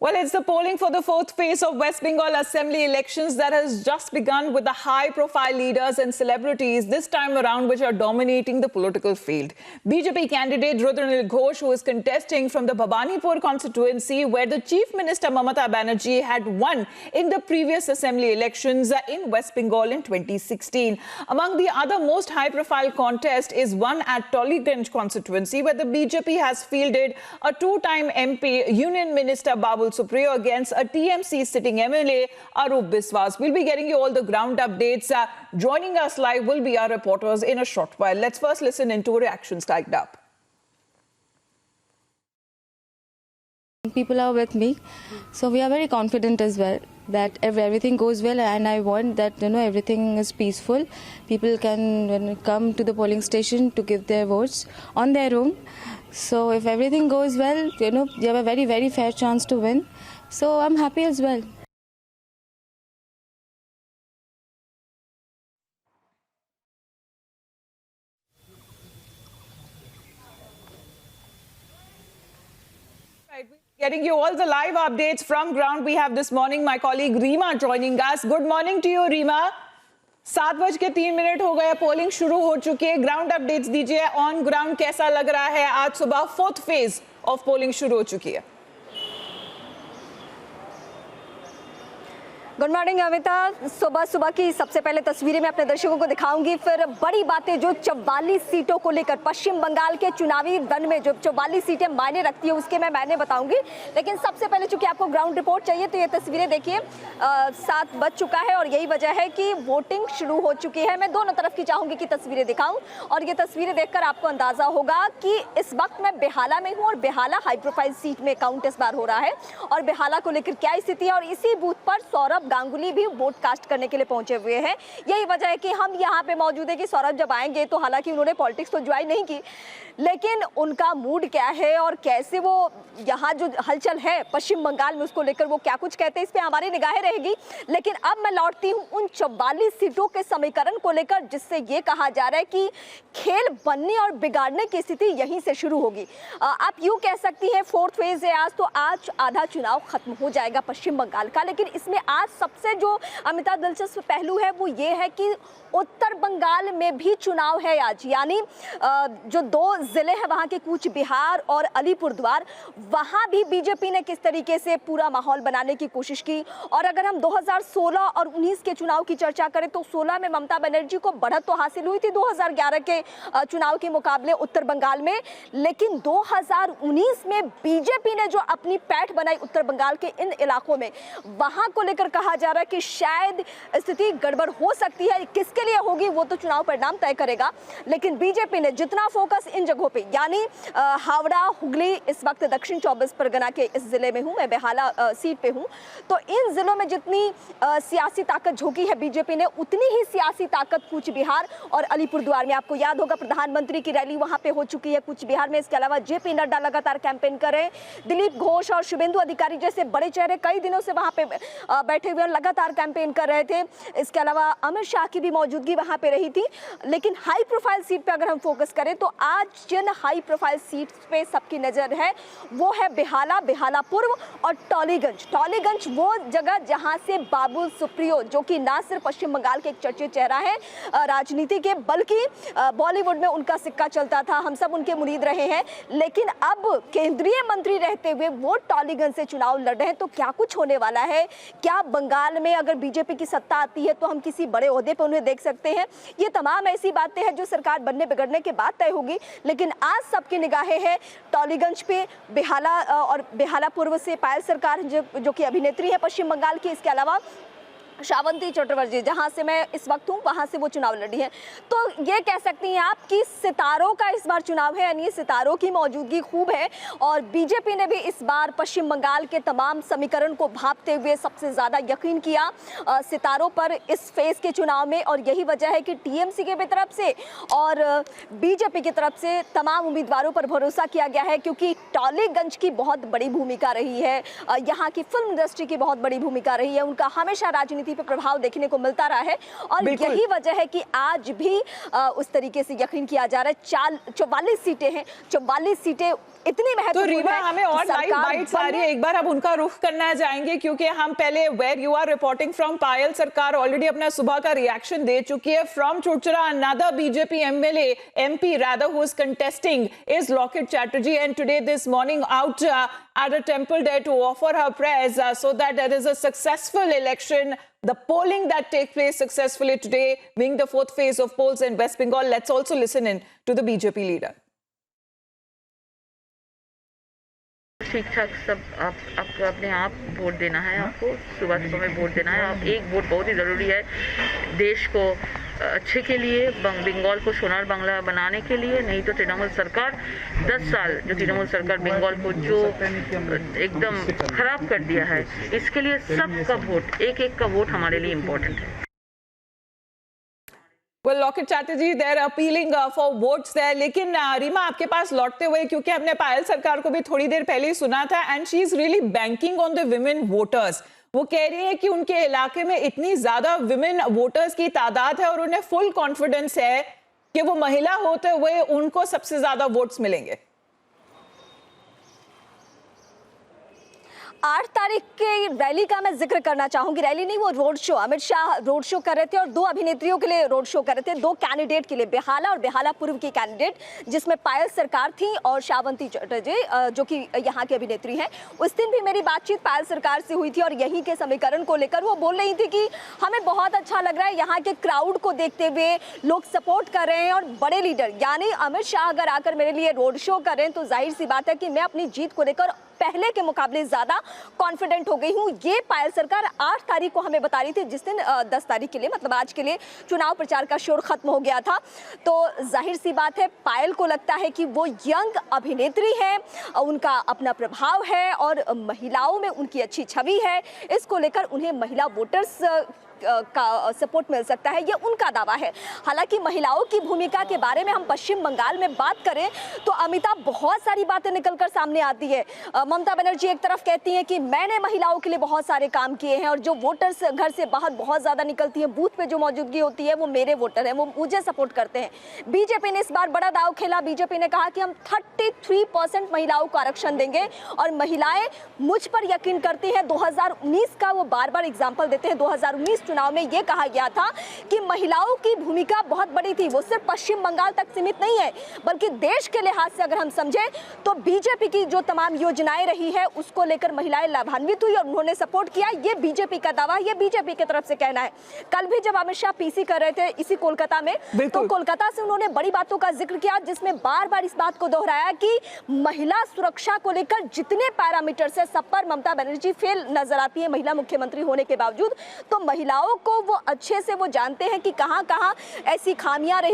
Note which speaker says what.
Speaker 1: Well, it's the polling for the fourth phase of West Bengal Assembly elections that has just begun with the high-profile leaders and celebrities this time around which are dominating the political field. BJP candidate Rudranil Ghosh, who is contesting from the Bhabanipur constituency where the Chief Minister Mamata Banerjee had won in the previous assembly elections in West Bengal in 2016. Among the other most high-profile contest is one at Tollygunj constituency where the BJP has fielded a two-time MP, Union Minister Babul Supriyo against a TMC sitting MLA Arup Biswas. We'll be getting you all the ground updates. Joining us live will be our reporters in a short while. Let's first listen into reactions typed up.
Speaker 2: People are with me, so we are very confident as well that if everything goes well, and I want that everything is peaceful. People can come to the polling station to give their votes on their own. So if everything goes well, you have a very, very fair chance to win. So I'm happy as well.
Speaker 1: Getting you all the live updates from ground we have this morning. My colleague Reema joining us. Good morning to you, Reema. 7:03 हो गए, polling शुरू हो चुकी है. Ground updates दीजिए. On ground कैसा लग रहा है? आज सुबह फोर्थ फेज ऑफ पोलिंग शुरू हो चुकी है.
Speaker 3: Good morning Amita. सुबह की सबसे पहले तस्वीरें मैं अपने दर्शकों को दिखाऊंगी, फिर बड़ी बातें जो 44 सीटों को लेकर पश्चिम बंगाल के चुनावी रण में जो 44 सीटें मायने रखती है उसके मैं मायने बताऊंगी. लेकिन सबसे पहले चूंकि आपको ग्राउंड रिपोर्ट चाहिए तो ये तस्वीरें देखिए. 7 बज चुका है और यही वजह है कि वोटिंग शुरू हो चुकी है. मैं दोनों तरफ की चाहूंगी कि तस्वीरें दिखाऊं और ये तस्वीरें देखकर आपको अंदाजा होगा कि इस वक्त मैं बेहाला में हूँ और बेहाला हाई प्रोफाइल सीट में काउंट इस बार हो रहा है और बेहाला को लेकर क्या स्थिति है. और इसी बूथ पर सौरभ गांगुली भी वोट कास्ट करने के लिए पहुंचे हुए हैं. यही वजह है कि हम यहां पे मौजूद है कि सौरभ जब आएंगे तो हालांकि उन्होंने पॉलिटिक्स तो ज्वाइन नहीं की, लेकिन उनका मूड क्या है और कैसे वो यहाँ जो हलचल है पश्चिम बंगाल में उसको लेकर वो क्या कुछ कहते हैं इस पे हमारी निगाहें रहेगी. लेकिन अब मैं लौटती हूँ उन 44 सीटों के समीकरण को लेकर जिससे ये कहा जा रहा है कि खेल बनने और बिगाड़ने की स्थिति यहीं से शुरू होगी. आप यूँ कह सकती हैं फोर्थ फेज है आज, तो आज आधा चुनाव खत्म हो जाएगा पश्चिम बंगाल का. लेकिन इसमें आज सबसे जो अमिताभ दिलचस्प पहलू है वो ये है कि उत्तर बंगाल में भी चुनाव है आज. यानी जो 2 जिले हैं वहाँ के कूच बिहार और अलीपुरद्वार, वहाँ भी बीजेपी ने किस तरीके से पूरा माहौल बनाने की कोशिश की. और अगर हम 2016 और 19 के चुनाव की चर्चा करें तो 16 में ममता बनर्जी को बढ़त तो हासिल हुई थी 2011 के चुनाव के मुकाबले उत्तर बंगाल में, लेकिन 2019 में बीजेपी ने जो अपनी पैठ बनाई उत्तर बंगाल के इन इलाकों में, वहाँ को लेकर कहा जा रहा है कि शायद स्थिति गड़बड़ हो सकती है. किसके लिए होगी वो तो चुनाव परिणाम तय करेगा. लेकिन बीजेपी ने जितना फोकस इन जगहों पे, यानी हावड़ा, हुगली, इस वक्त दक्षिण 24 परगना के इस जिले में हूँ मैं, बेहाला सीट पे हूँ, तो इन जिलों में जितनी सियासी ताकत झोंकी है बीजेपी ने उतनी ही सियासी ताकत कूच बिहार और अलीपुरद्वार में. आपको याद होगा प्रधानमंत्री की रैली वहाँ पे हो चुकी है कूच बिहार में. इसके अलावा जेपी नड्डा लगातार कैंपेन कर रहे हैं. दिलीप घोष और शुभेंदु अधिकारी जैसे बड़े चेहरे कई दिनों से वहाँ पे बैठे हुए लगातार कैंपेन कर रहे थे. इसके अलावा अमित शाह की भी मौजूदगी वहाँ पे रही थी. लेकिन हाई प्रोफाइल सीट पे अगर हम फोकस करें तो आज जिन हाई प्रोफाइल सीट पे सबकी नजर है वो है बेहाला, बेहाला पूर्व और टॉलीगंज. टॉलीगंज वो जगह जहाँ से बाबुल सुप्रियो, जो कि ना सिर्फ पश्चिम बंगाल के एक चर्चित चेहरा है राजनीति के, बल्कि बॉलीवुड में उनका सिक्का चलता था, हम सब उनके मुरीद रहे हैं. लेकिन अब केंद्रीय मंत्री रहते हुए वो टॉलीगंज से चुनाव लड़ रहे हैं. तो क्या कुछ होने वाला है? क्या बंगाल में अगर बीजेपी की सत्ता आती है तो हम किसी बड़े ओहदे पर उन्हें देख सकते हैं? ये तमाम ऐसी बातें हैं जो सरकार बनने बिगड़ने के बाद तय होगी. लेकिन आज सबकी निगाहें हैं टॉलीगंज पे. बेहाला और बेहाला पूर्व से पायल सरकार जो कि अभिनेत्री है पश्चिम बंगाल की, इसके अलावा श्रावंती चटर्जी जहां से मैं इस वक्त हूं वहां से वो चुनाव लड़ी है. तो ये कह सकती हैं आप कि सितारों का इस बार चुनाव है, यानी सितारों की मौजूदगी खूब है. और बीजेपी ने भी इस बार पश्चिम बंगाल के तमाम समीकरण को भांपते हुए सबसे ज़्यादा यकीन किया सितारों पर इस फेज़ के चुनाव में. और यही वजह है कि टीएमसी के तरफ से और बीजेपी की तरफ से तमाम उम्मीदवारों पर भरोसा किया गया है, क्योंकि टॉलीगंज की बहुत बड़ी भूमिका रही है, यहाँ की फिल्म इंडस्ट्री की बहुत बड़ी भूमिका रही है. उनका हमेशा राजनीति राजनीति पर प्रभाव देखने को मिलता रहा है और यही वजह है कि आज भी उस तरीके से यकीन किया जा रहा है 44 सीटें हैं, 44 सीटें इतनी महत्वपूर्ण
Speaker 1: तो रीमा हमें और लाइव बाइट्स आ रही है, एक बार अब उनका रुख करना चाहेंगे क्योंकि हम पहले where you are reporting from Payal Sarkar already अपना सुबह का रिएक्शन दे चुकी है from Chunchura another BJP MLA MP rather who is contesting is Locket Chatterjee and today this morning out at a temple there to offer her prayers so that there is a successful election. The polling that takes place successfully today being the fourth phase of polls in West Bengal. Let's also listen in to the BJP leader.
Speaker 4: ठीक ठाक सब आपको अपने आप vote देना है, आपको सुबह सुबह में वोट देना है। आप एक वोट बहुत ही ज़रूरी है देश को अच्छे के लिए, बंगाल को सोनार बांग्ला बनाने के लिए। नहीं तो तृणमूल सरकार 10 साल जो तृणमूल सरकार बंगाल को जो एकदम खराब कर दिया है, इसके लिए सबका वोट, एक एक का वोट हमारे लिए इम्पोर्टेंट है।
Speaker 1: Well, Locket Chatterjee, they're appealing for votes there. लेकिन रीमा आपके पास लौटते हुए क्योंकि हमने पायल सरकार को भी थोड़ी देर पहले ही सुना था and she is really banking on the women voters. वो कह रही है कि उनके इलाके में इतनी ज्यादा विमेन वोटर्स की तादाद है और उन्हें फुल कॉन्फिडेंस है कि वो महिला होते हुए उनको सबसे ज्यादा वोट्स मिलेंगे।
Speaker 3: 8 तारीख के रैली का मैं जिक्र करना चाहूंगी। रैली नहीं, वो road show, Amit Shah road show कर रहे थे और 2 अभिनेत्रियों के लिए रोड शो कर रहे थे, 2 कैंडिडेट के लिए, बेहाला और बेहाला पूर्व की कैंडिडेट, जिसमें पायल सरकार थी और श्रावंती चटर्जी जो कि यहाँ की अभिनेत्री हैं। उस दिन भी मेरी बातचीत पायल सरकार से हुई थी और यहीं के समीकरण को लेकर वो बोल रही थी कि हमें बहुत अच्छा लग रहा है यहाँ के क्राउड को देखते हुए, लोग सपोर्ट कर रहे हैं और बड़े लीडर यानी अमित शाह अगर आकर मेरे लिए रोड शो कर रहे हैं तो जाहिर सी बात है कि मैं अपनी जीत को लेकर पहले के मुकाबले ज्यादा कॉन्फिडेंट हो गई हूं। ये पायल सरकार 8 तारीख को हमें बता रही थी, जिस दिन 10 तारीख के लिए मतलब आज के लिए चुनाव प्रचार का शोर खत्म हो गया था। तो जाहिर सी बात है पायल को लगता है कि वो यंग अभिनेत्री है, उनका अपना प्रभाव है और महिलाओं में उनकी अच्छी छवि है। इसको लेकर उन्हें महिला वोटर्स का सपोर्ट मिल सकता है, ये उनका दावा है। हालांकि महिलाओं की भूमिका के बारे में हम पश्चिम बंगाल में बात करें तो अमिताभ बहुत सारी बातें निकलकर सामने आती है। ममता बनर्जी एक तरफ कहती हैं कि मैंने महिलाओं के लिए बहुत सारे काम किए हैं और जो वोटर्स घर से बाहर बहुत ज़्यादा निकलती हैं, बूथ पे जो मौजूदगी होती है वो मेरे वोटर हैं, वो मुझे सपोर्ट करते हैं। बीजेपी ने इस बार बड़ा दाव खेला। बीजेपी ने कहा कि हम 33% महिलाओं को आरक्षण देंगे और महिलाएं मुझ पर यकीन करती हैं। 2019 का वो बार बार एग्जाम्पल देते हैं। 2019 चुनाव में यह कहा गया था कि महिलाओं की भूमिका बहुत बड़ी थी, वो सिर्फ पश्चिम बंगाल तक सीमित नहीं है बल्कि देश के लिहाज से अगर हम समझें तो बीजेपी की जो तमाम योजनाएं रही है उसको लेकर महिलाएं लाभान्वित हुई और उन्होंने सपोर्ट किया। ये बीजेपी का दावा, ये बीजेपी की तरफ से कहना है। कल भी जब अमित शाह पीसी कर रहे थे इसी कोलकाता में, तो कोलकाता से उन्होंने बड़ी बातों का जिक्र किया जिसमें बार बार इस बात को दोहराया कि महिला सुरक्षा को लेकर जितने पैरामीटर्स है सब पर ममता बनर्जी फेल नजर आती है महिला मुख्यमंत्री होने के बावजूद। तो महिला को वो अच्छे से वो जानते हैं कि कहां-कहां ऐसी खामियां रही।